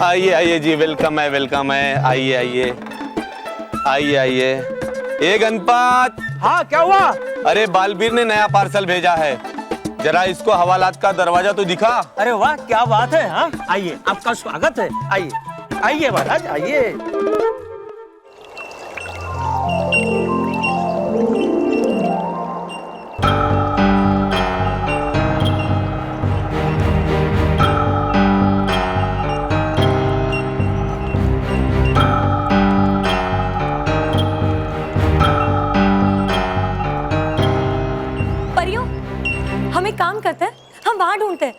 आइए आइए जी, वेलकम है। आइए आइए आइए आइए। ए गणपत। हाँ, क्या हुआ? अरे बालवीर ने नया पार्सल भेजा है, जरा इसको हवालात का दरवाजा तो दिखा। अरे वाह, क्या बात है। हाँ, आइए, आपका स्वागत है। आइए आइए महाराज, आइए। हम एक काम करते हैं, हम वहां ढूंढते हैं,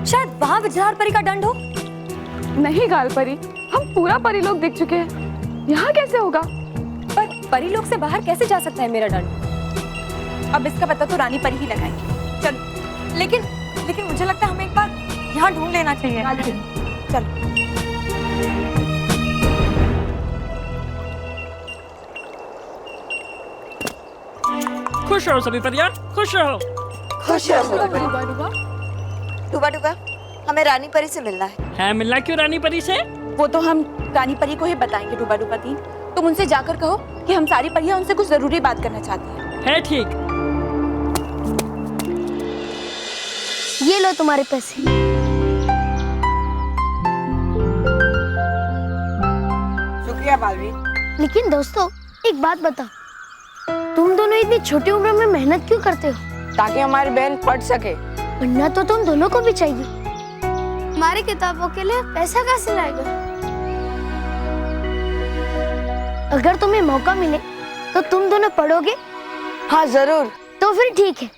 शायद वहां विजधार परी का दंड हो। नहीं गालपरी, हम पूरा परीलोक देख चुके हैं, यहाँ कैसे होगा? पर परीलोक से बाहर कैसे जा सकता है मेरा दंड? अब इसका पता तो रानी परी ही लगाएगी। चल। लेकिन मुझे लगता है हमें एक बार यहाँ ढूंढ लेना चाहिए। चल। खुश रहो सभी परियार, खुश रहो। खुश रहो। डूबा डूबा, हमें रानी परी से मिलना है। मिलना क्यों रानी परी से? वो तो हम रानी परी को ही बताएंगे। डूबा डूबा तीन, तुम उनसे जाकर कहो कि हम सारी परियां उनसे कुछ जरूरी बात करना चाहती हैं। है ठीक। ये लो तुम्हारे पैसे। शुक्रिया बालवीर। लेकिन दोस्तों, एक बात बताओ, तुम दोनों इतनी छोटी उम्र में मेहनत क्यों करते हो? ताकि हमारी बहन पढ़ सके। पढ़ना तो तुम दोनों को भी चाहिए। हमारी किताबों के लिए पैसा कहाँ से लाएगा? अगर तुम्हें मौका मिले तो तुम दोनों पढ़ोगे? हाँ जरूर। तो फिर ठीक है।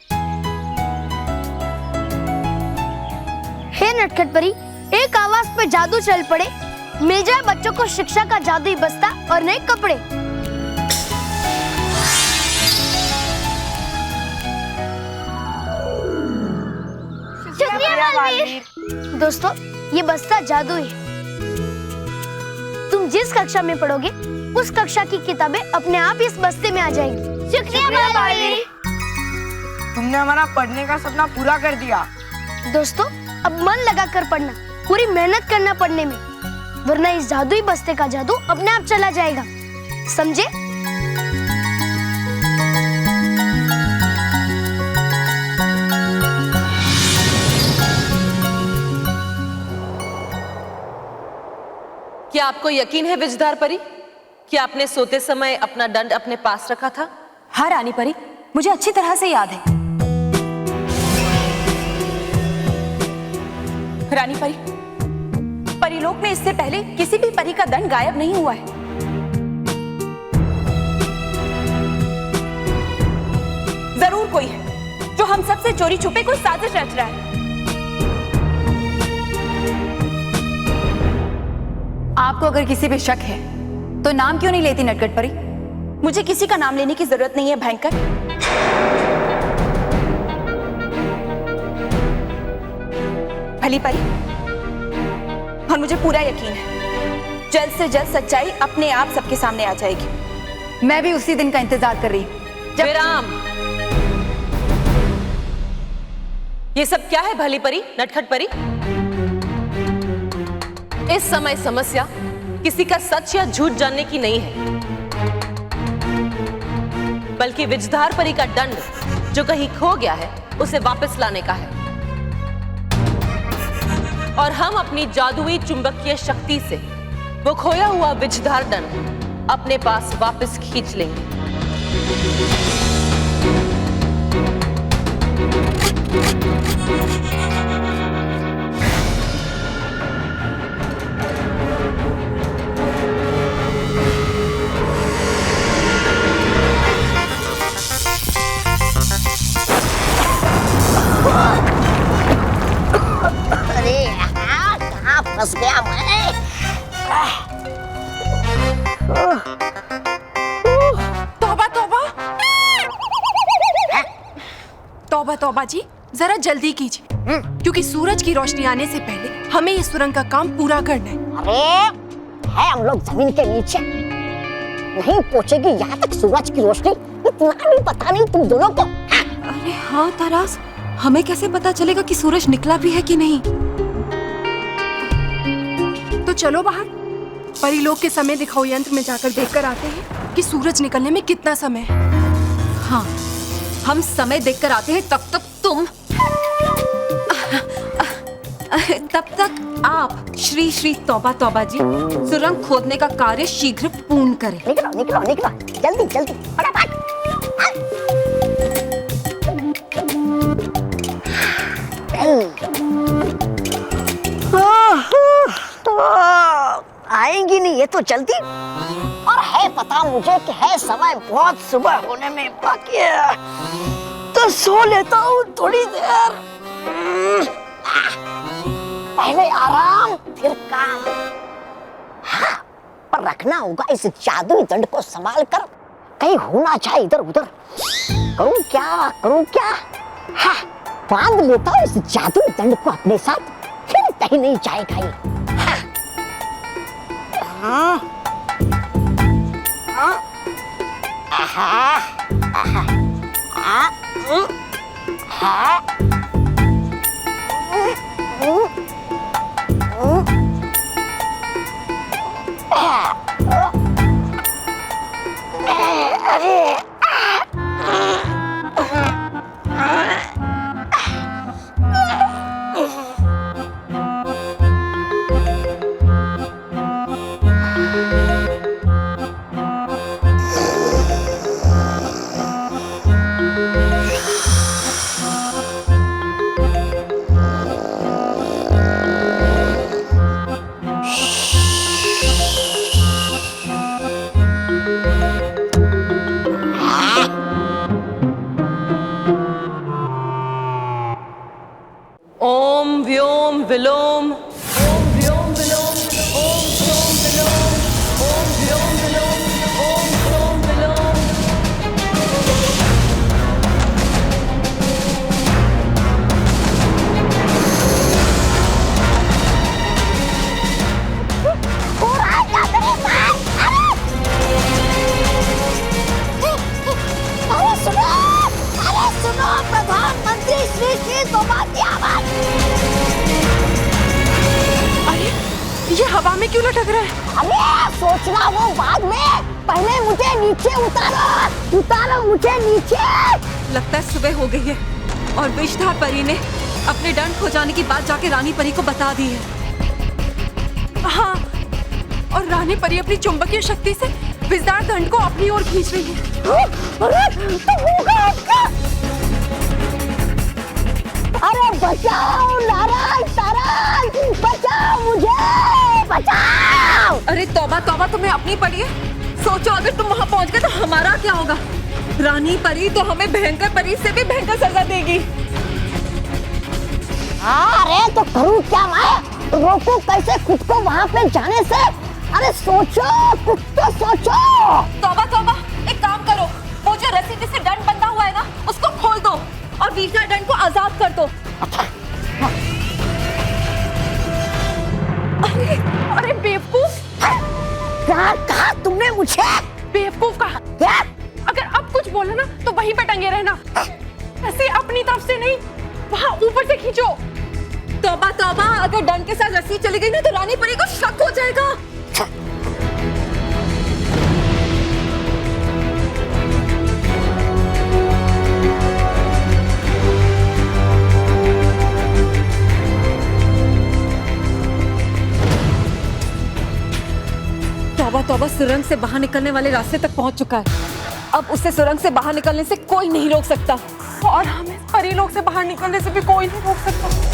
हे नटखट परी, एक आवाज पे जादू चल पड़े, मिल जाए बच्चों को शिक्षा का जादुई बस्ता और नए कपड़े। दोस्तों, ये बस्ता जादुई है। तुम जिस कक्षा में पढ़ोगे, उस कक्षा की किताबें अपने आप इस बस्ते में आ जाएंगी। शुक्रिया बालवीर। तुमने हमारा पढ़ने का सपना पूरा कर दिया। दोस्तों, अब मन लगाकर पढ़ना, पूरी मेहनत करना पढ़ने में, वरना इस जादुई बस्ते का जादू अपने आप चला जाएगा। समझे? क्या आपको यकीन है विजधार परी कि आपने सोते समय अपना दंड अपने पास रखा था? हाँ रानी परी, मुझे अच्छी तरह से याद है। रानी परी, परीलोक में इससे पहले किसी भी परी का दंड गायब नहीं हुआ है। जरूर कोई है जो हम सबसे चोरी छुपे कोई साजिश रच रहा है। आपको अगर किसी पे शक है तो नाम क्यों नहीं लेती नटखट परी? मुझे किसी का नाम लेने की जरूरत नहीं है भयंकर। भली परी, और मुझे पूरा यकीन है जल्द से जल्द सच्चाई अपने आप सबके सामने आ जाएगी। मैं भी उसी दिन का इंतजार कर रही हूँ। विराम। ये सब क्या है भली परी, नटखट परी? इस समय समस्या किसी का सच या झूठ जानने की नहीं है, बल्कि विजधार परी का दंड जो कहीं खो गया है उसे वापस लाने का है। और हम अपनी जादुई चुंबकीय शक्ति से वो खोया हुआ विजधार दंड अपने पास वापस खींच लेंगे। फंस गया मैं। तौबा तौबा, तौबा तौबा जी, जरा जल्दी कीजिए, क्योंकि सूरज की रोशनी आने से पहले हमें इस सुरंग का काम पूरा करना है। अरे है हम लोग जमीन के नीचे, नहीं पहुंचेगी यहाँ तक सूरज की रोशनी, इतना भी पता नहीं तुम दोनों को। अरे हाँ तरास, हमें कैसे पता चलेगा कि सूरज निकला भी है कि नहीं? तो चलो बाहर, परीलोक के समय दिखाओ यंत्र में जाकर देखकर आते हैं कि सूरज निकलने में कितना समय है। हाँ, हम समय देखकर आते हैं, तब तक तुम तब तक आप श्री श्री तौबा तौबा जी सुरंग खोदने का कार्य शीघ्र पूर्ण करें। निकलो निकलो निकलो, जल्दी जल्दी फटाफट। आएंगी नहीं ये तो जल्दी, और है पता मुझे कि है समय बहुत सुबह होने में बाकी है, तो सो लेता हूँ थोड़ी देर। पहले आराम फिर काम। हाँ, पर रखना होगा इस जादुई दंड को संभाल कर, कहीं होना चाहे इधर उधर। करूँ क्या? हाँ, बांध लेता हूँ इस जादुई दंड को अपने साथ, फिर कहीं नहीं जाएगा ये। हाँ। हाँ। आहा, आहा, आहा, हाँ। ओम व्योम विलोम, ओम व्योम विलोम, ओम व्योम विलोम, ओम व्योम विलोम, ओम व्योम विलोम। अरे सुनो प्रधानमंत्री श्री श्री तौबा की आवाज। अरे ये हवा में क्यों लटक रहा है? अरे सोचना वो बाद में, पहले मुझे नीचे उतारो मुझे नीचे। लगता है सुबह हो गई है और विषधार परी ने अपने दंड खो जाने की बात जाके रानी परी को बता दी है। हाँ, और रानी परी अपनी चुंबकीय शक्ति से विषधार दंड को अपनी ओर खींच रही है। अरे बचाओ नारायण तारायण, बचाओ मुझे, बचाओ। अरे तौबा तौबा, तुम्हें अपनी पड़ी है? सोचो अगर तुम वहाँ पहुँच गए तो हमारा क्या होगा? रानी परी तो हमें भयंकर परी से भी भयंकर सजा देगी। अरे तो करूँ क्या मैं? रोकूं कैसे खुद को वहाँ पे जाने से? अरे सोचो, कुछ तो सोचो। तौबा तौबा, एक काम करो, वो जो रस्सी जिससे दंड बंधा हुआ है ना, उसको खोल दो और विषधार दंड को आजाद कर दो। अरे बेवकूफ, क्या कहा तुमने मुझे? बेवकूफ कहा। क्या? अगर अब कुछ बोला ना तो वहीं पे टंगे रहना, ऐसे अपनी तरफ से नहीं, वहाँ ऊपर से खींचो। तौबा तौबा, अगर दंड के साथ रस्सी चली गई ना तो रानी परी को शक हो जाएगा। तौबा तौबा सुरंग से बाहर निकलने वाले रास्ते तक पहुंच चुका है। अब उसे सुरंग से बाहर निकलने से कोई नहीं रोक सकता, और हमें परीलोक से बाहर निकलने से भी कोई नहीं रोक सकता।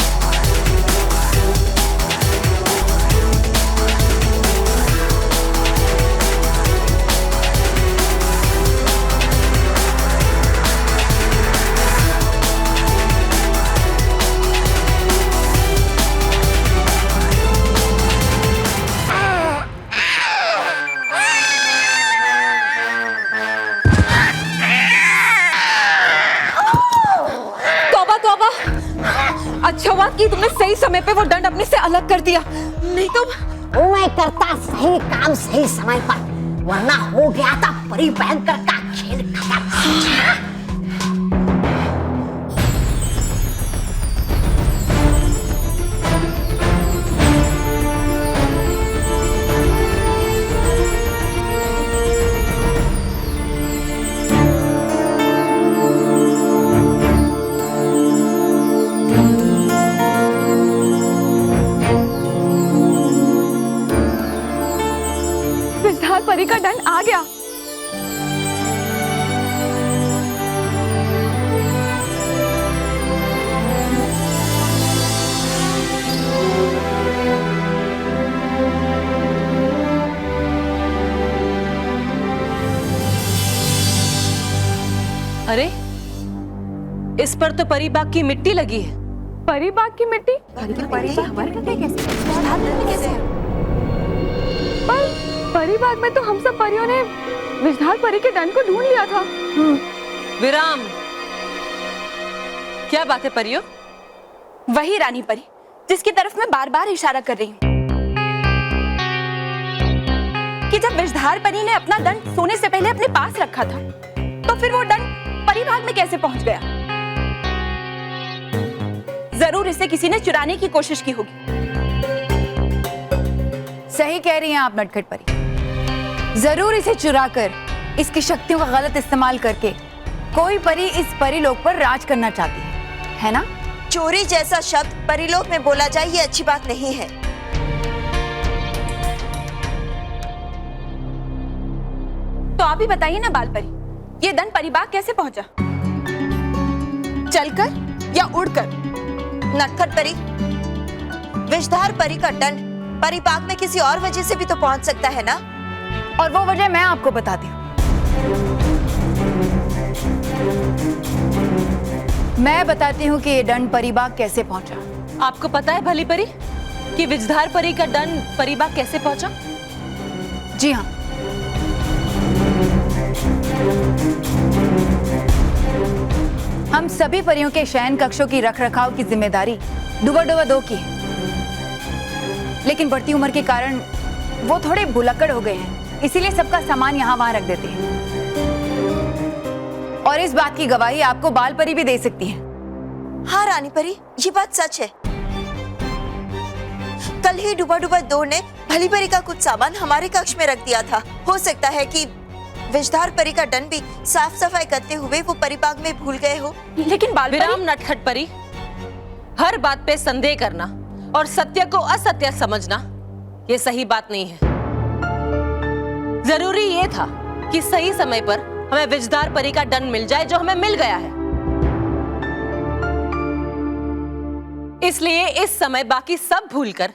अच्छा हुआ कि तुमने सही समय पे वो दंड अपने से अलग कर दिया, नहीं तो मैं करता सही काम सही समय पर, वरना हो गया था परी भयंकर का खेल खत्म। अरे, इस पर तो परी बाग की मिट्टी लगी है। परी बाग की मिट्टी? पर परी बाग में तो हम सब परियों ने विषधार परी के दंड को ढूंढ लिया था। विराम, क्या बात है परियों? वही रानी परी जिसकी तरफ मैं बार बार इशारा कर रही हूँ कि जब विषधार परी ने अपना दंड सोने से पहले अपने पास रखा था, तो फिर वो दंड परी बाग में कैसे पहुंच गया? जरूर इसे किसी ने चुराने की कोशिश की होगी। सही कह रही हैं आप नटखट परी। जरूर इसे चुराकर, इसकी शक्तियों का गलत इस्तेमाल करके कोई परी इस परीलोक पर राज करना चाहती है ना? चोरी जैसा शब्द परीलोक में बोला जाए ये अच्छी बात नहीं है। तो आप ही बताइए ना बाल परी, ये दंड परीबाग कैसे पहुंचा? चलकर या उड़कर? नटखट परी, विषधार परी का दंड परीबाग में किसी और वजह से भी तो पहुंच सकता है ना? और वो वजह मैं आपको बताती हूँ। मैं बताती हूँ कि ये दंड परीबाग कैसे पहुंचा। आपको पता है भली परी कि विषधार परी का दंड परीबाग कैसे पहुंचा? जी हाँ, हम सभी परियों के शयन कक्षों की रखरखाव की जिम्मेदारी डुबा दो की है, लेकिन बढ़ती उम्र के कारण वो थोड़े भुलक्कड़ हो गए हैं, इसीलिए सबका सामान यहाँ वहां रख देते हैं। और इस बात की गवाही आपको बाल परी भी दे सकती है। हाँ रानी परी, ये बात सच है। कल ही डुबा दो ने भली परी का कुछ सामान हमारे कक्ष में रख दिया था। हो सकता है कि विषधार परी का दंड भी साफ सफाई करते हुए वो परीबाग में भूल गए हो। लेकिन बाल परी... विराम नटखट परी, हर बात पे संदेह करना और सत्य को असत्य समझना ये सही बात नहीं है। जरूरी ये था कि सही समय पर हमें विषधार परी का दंड मिल जाए, जो हमें मिल गया है। इसलिए इस समय बाकी सब भूलकर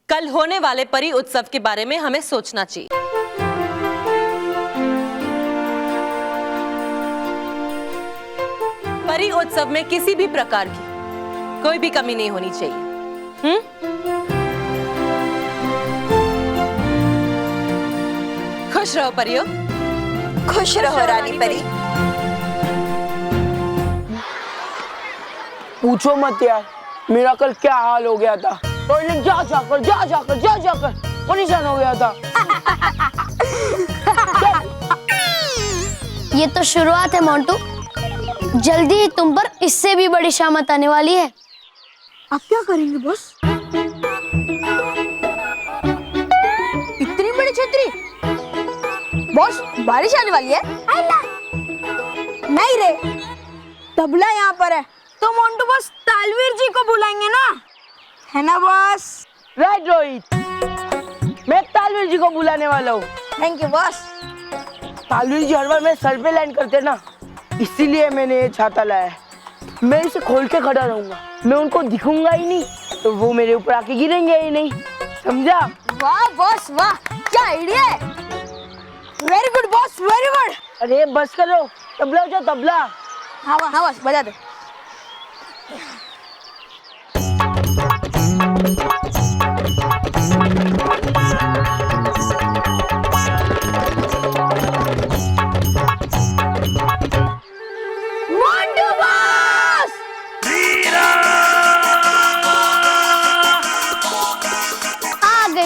कल होने वाले परी उत्सव के बारे में हमें सोचना चाहिए। परी उत्सव में किसी भी प्रकार की कोई भी कमी नहीं होनी चाहिए। खुश रहो परियों। खुश रहो रानी परी। पूछो मत यार, मेरा कल क्या हाल हो गया था। टॉयलेट जा जाकर परेशान हो गया था। ये तो शुरुआत है मोंटू, जल्दी ही तुम पर इससे भी बड़ी शामत आने वाली है। आप क्या करेंगे बॉस? इतनी बड़ी छतरी? बॉस, बारिश आने वाली है। नहीं रे, तबला यहाँ पर है तो मोंटू बॉस तालवीर जी को बुलाएंगे ना, है ना बॉस? राइट रोहित, मैं तालवीर जी को बुलाने वाला हूँ। Thank you boss. Talvir ji हर बार मेरे सर पे लैंड करते ना, इसीलिए मैंने ये छाता लाया है। मैं इसे खोल के खड़ा रहूंगा, मैं उनको दिखूंगा ही नहीं तो वो मेरे ऊपर आके गिरेंगे ही नहीं, समझा? वाह बॉस वाह, क्या आइडिया है। Very good boss, very good. अरे बस करो, तबला बजा तबला। हाँ बॉस, बजा दे।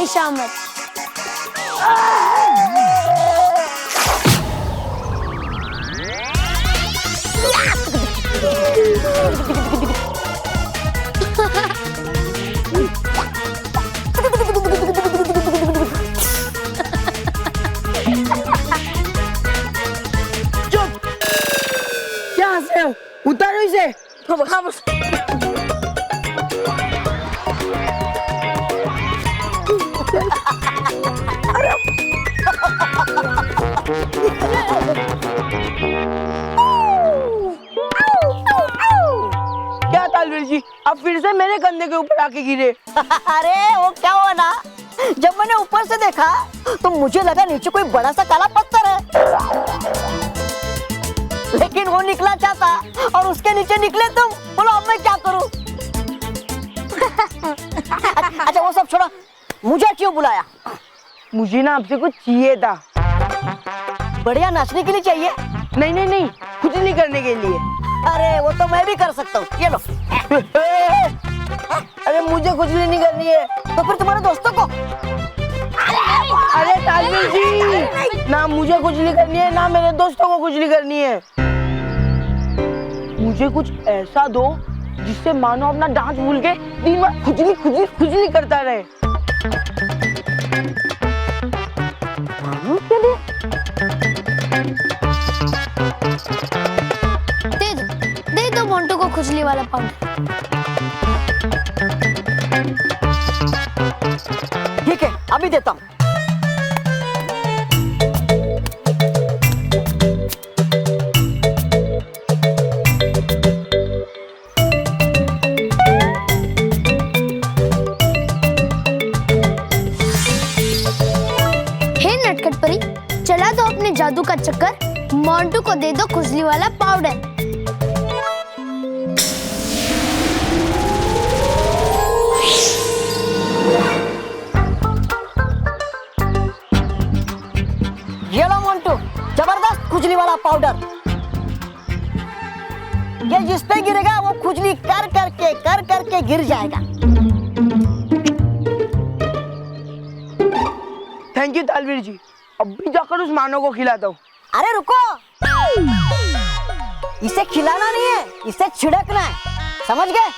शामत चुप, क्या हंस रहे हो? उतारो इसे। हाँ बस। क्या तालवीर जी, अब फिर से मेरे कंधे के ऊपर आके गिरे? अरे वो क्या हुआ ना, जब मैंने ऊपर से देखा तो मुझे लगा नीचे कोई बड़ा सा काला पत्थर है। लेकिन वो निकला चाहता और उसके नीचे निकले तुम। बोलो अब मैं क्या करूं? अच्छा वो सब छोड़ो, मुझे क्यों बुलाया? मुझे ना आपसे कुछ चाहिए था। बढ़िया नाचने के लिए चाहिए? नहीं नहीं नहीं, खुजली करने के लिए। अरे वो तो मैं भी कर सकता हूँ, ये लो। अरे मुझे खुजली नहीं करनी है। तो फिर तुम्हारे दोस्तों को? अरे तालवीर जी, ना मुझे खुजली करनी है ना मेरे दोस्तों को खुजली करनी है। मुझे कुछ ऐसा दो जिससे मानो अपना डांस भूल के दिन भर खुजली खुजली खुजली करता रहे। दे दो मोंटू को खुजली वाला पाउडर। ठीक है, अभी देता हूँ। हे नटखट परी, चला दो अपने जादू का चक्कर, मोंटू को दे दो खुजली वाला पाउडर। ये लो मोंटू, जबरदस्त खुजली वाला पाउडर। ये जिस पे गिरेगा वो खुजली कर करके गिर जाएगा। थैंक यू तालवीर जी, अभी जाकर उस मानव को खिलाता हूँ। अरे रुको, इसे खिलाना नहीं है, इसे छिड़कना है, समझ गए?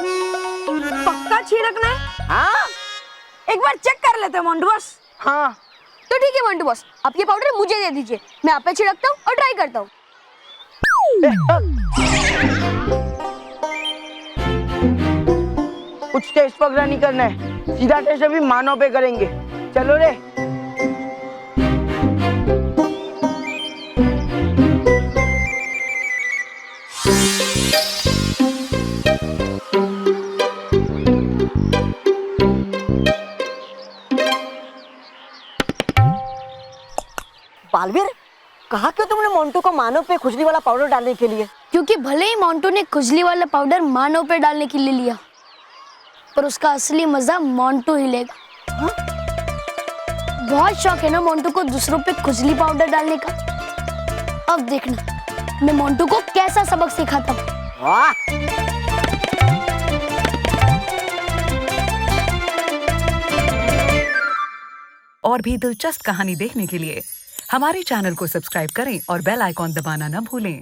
पक्का छिड़कना है? हाँ, एक बार चेक कर लेते हैं मोंटू बॉस। हाँ तो ठीक है मोंटू बॉस, आप ये पाउडर मुझे दे दीजिए, मैं आप पे छिड़कता हूँ और ट्राई करता हूँ। कुछ टेस्ट वगैरह नहीं करना है, सीधा टेस्ट अभी मानव पे करेंगे। चलो रे। बालवीर, कहा क्यों तुमने मोंटू को मानव पे खुजली वाला पाउडर डालने के लिए? क्योंकि भले ही मोंटू ने खुजली वाला पाउडर मानव पे डालने के लिए लिया, पर उसका असली मजा मोंटू ही लेगा। हाँ? बहुत शौक है ना मोंटू को दूसरों पे खुजली पाउडर डालने का। अब देखना मैं मोंटू को कैसा सबक सिखाता हूँ। वाह! और भी दिलचस्प कहानी देखने के लिए हमारे चैनल को सब्सक्राइब करें और बेल आइकॉन दबाना न भूलें।